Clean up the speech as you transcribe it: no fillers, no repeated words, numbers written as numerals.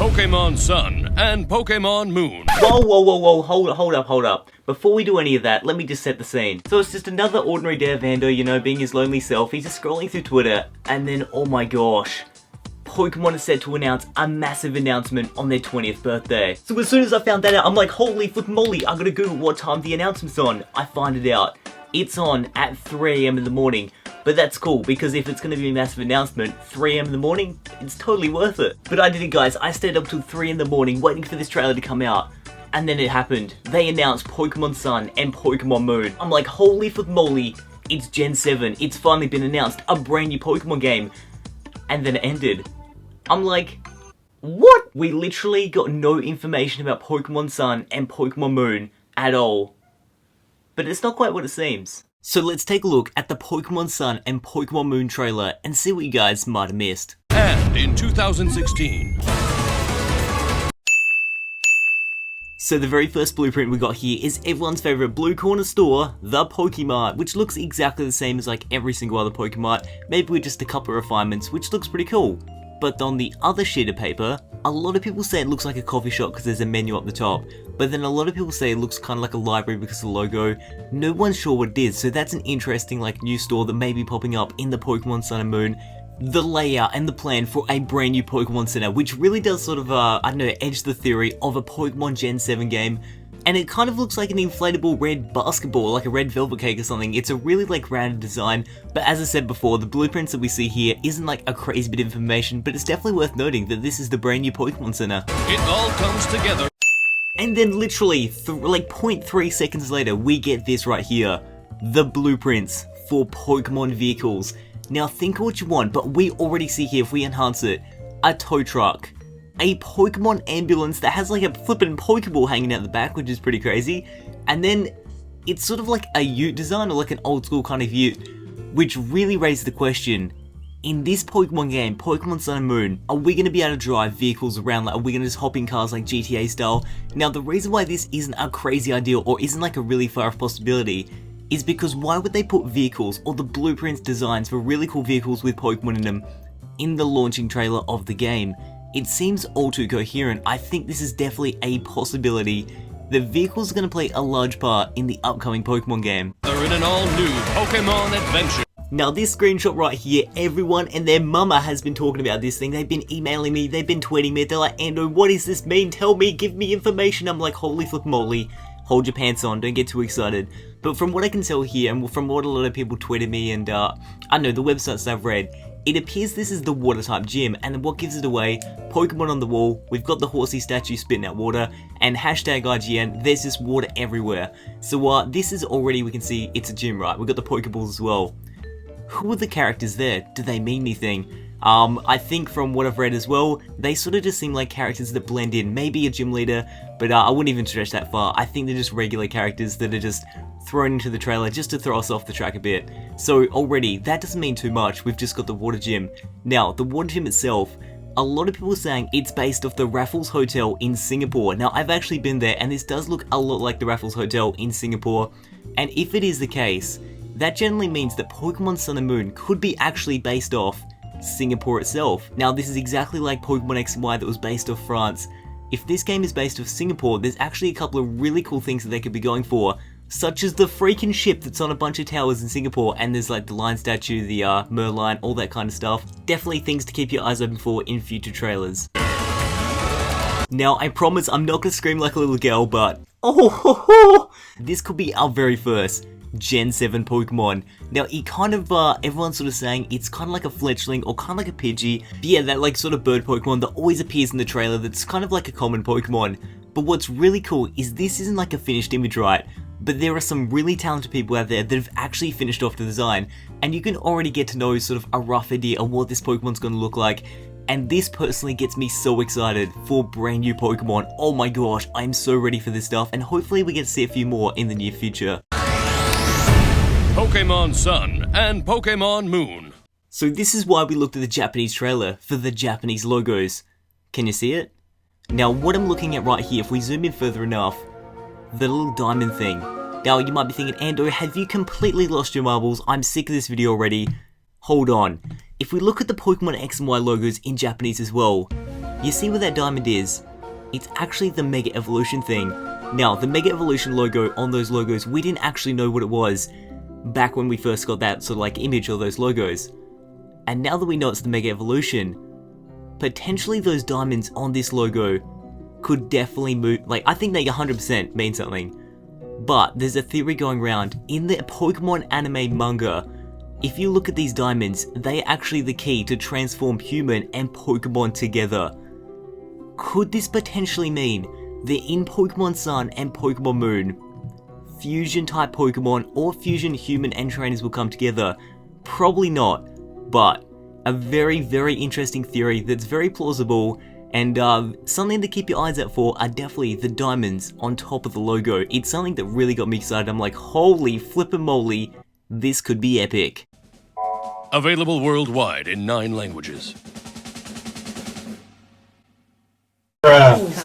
Pokemon Sun and Pokemon Moon. Whoa, hold up. Before we do any of that, let me just set the scene. So it's just another ordinary day of Vando, you know, being his lonely self. He's just scrolling through Twitter, and then, oh my gosh, Pokemon is set to announce a massive announcement on their 20th birthday. So as soon as I found that out, I'm like, holy flip moly, I gotta Google what time the announcement's on. I find it out. It's on at 3 AM in the morning. But that's cool, because if it's going to be a massive announcement, 3 AM in the morning, it's totally worth it. But I did it, guys. I stayed up till 3 in the morning waiting for this trailer to come out. And then it happened. They announced Pokemon Sun and Pokemon Moon. I'm like, holy flip moly, it's Gen 7. It's finally been announced, a brand new Pokemon game. And then it ended. I'm like, what? We literally got no information about Pokemon Sun and Pokemon Moon at all. But it's not quite what it seems. So let's take a look at the Pokemon Sun and Pokemon Moon trailer and see what you guys might have missed. And in 2016. So the very first blueprint we got here is everyone's favorite blue corner store, the Pokemart, which looks exactly the same as like every single other Pokemart, maybe with just a couple of refinements, which looks pretty cool. But on the other sheet of paper, a lot of people say it looks like a coffee shop because there's a menu up the top, but then a lot of people say it looks kind of like a library because of the logo. No one's sure what it is, so that's an interesting like new store that may be popping up in the Pokemon Sun and Moon. The layout and the plan for a brand new Pokemon Center, which really does sort of, edge the theory of a Pokemon Gen 7 game. And it kind of looks like an inflatable red basketball, like a red velvet cake or something. It's a really like rounded design, but as I said before, the blueprints that we see here isn't like a crazy bit of information, but it's definitely worth noting that this is the brand new Pokemon Center. It all comes together. And then literally, like 0.3 seconds later, we get this right here. The blueprints for Pokemon vehicles. Now think what you want, but we already see here, if we enhance it, a tow truck. A Pokemon ambulance that has like a flippin' Pokeball hanging out the back, which is pretty crazy. And then it's sort of like a ute design, or like an old school kind of ute, which really raised the question, in this Pokemon game, Pokemon Sun and Moon, are we going to be able to drive vehicles around? Like, are we going to just hop in cars like GTA style? Now the reason why this isn't a crazy idea, or isn't like a really far off possibility, is because why would they put vehicles, or the blueprints designs for really cool vehicles with Pokemon in them, in the launching trailer of the game? It seems all too coherent. I think this is definitely a possibility. The vehicles are going to play a large part in the upcoming Pokemon game. They're in an all-new Pokemon adventure. Now this screenshot right here, everyone and their mama has been talking about this thing. They've been emailing me, they've been tweeting me, they're like, Ando, what does this mean? Tell me, give me information. I'm like, holy flip moly, hold your pants on, don't get too excited. But from what I can tell here, and from what a lot of people tweeted me, and I know the websites I've read, it appears this is the water type gym, and what gives it away, Pokemon on the wall, we've got the horsey statue spitting out water, and hashtag IGN, there's just water everywhere. So this is already, we can see it's a gym, right? We've got the Pokeballs as well. Who are the characters there? Do they mean anything? I think from what I've read as well, they sort of just seem like characters that blend in. Maybe a gym leader, but I wouldn't even stretch that far. I think they're just regular characters that are just thrown into the trailer just to throw us off the track a bit. So already, that doesn't mean too much. We've just got the water gym. Now, the water gym itself, a lot of people are saying it's based off the Raffles Hotel in Singapore. Now, I've actually been there, and this does look a lot like the Raffles Hotel in Singapore. And if it is the case, that generally means that Pokemon Sun and Moon could be actually based off Singapore itself. Now, this is exactly like Pokemon X and Y that was based off France. If this game is based off Singapore, there's actually a couple of really cool things that they could be going for, such as the freaking ship that's on a bunch of towers in Singapore, and there's like the lion statue, the Merlion, all that kind of stuff. Definitely things to keep your eyes open for in future trailers. Now, I promise I'm not gonna scream like a little girl, but this could be our very first Gen 7 Pokemon. Now, it kind of, everyone's sort of saying it's kind of like a fledgling or kind of like a Pidgey. But yeah, that like sort of bird Pokemon that always appears in the trailer that's kind of like a common Pokemon. But what's really cool is this isn't like a finished image, right? But there are some really talented people out there that have actually finished off the design, and you can already get to know sort of a rough idea of what this Pokemon's going to look like. And this personally gets me so excited for brand new Pokemon. Oh my gosh, I'm so ready for this stuff, and hopefully we get to see a few more in the near future. Pokemon Sun and Pokemon Moon. So this is why we looked at the Japanese trailer for the Japanese logos. Can you see it? Now what I'm looking at right here, if we zoom in further enough, the little diamond thing. Now you might be thinking, Ando, have you completely lost your marbles? I'm sick of this video already. Hold on. If we look at the Pokemon X and Y logos in Japanese as well, You see where that diamond is? It's actually the Mega Evolution thing. Now, the Mega Evolution logo on those logos, we didn't actually know what it was back when we first got that sort of like image of those logos. And now that we know it's the Mega Evolution, potentially those diamonds on this logo could definitely move, like I think they 100% mean something. But there's a theory going around in the Pokemon anime manga. If you look at these diamonds, they are actually the key to transform human and Pokemon together. Could this potentially mean that in Pokemon Sun and Pokemon Moon, fusion type Pokemon or fusion human and trainers will come together? Probably not, but a very, very interesting theory that's very plausible, and something to keep your eyes out for are definitely the diamonds on top of the logo. It's something that really got me excited. I'm like, holy flippin' moly, this could be epic. Available worldwide in 9 languages.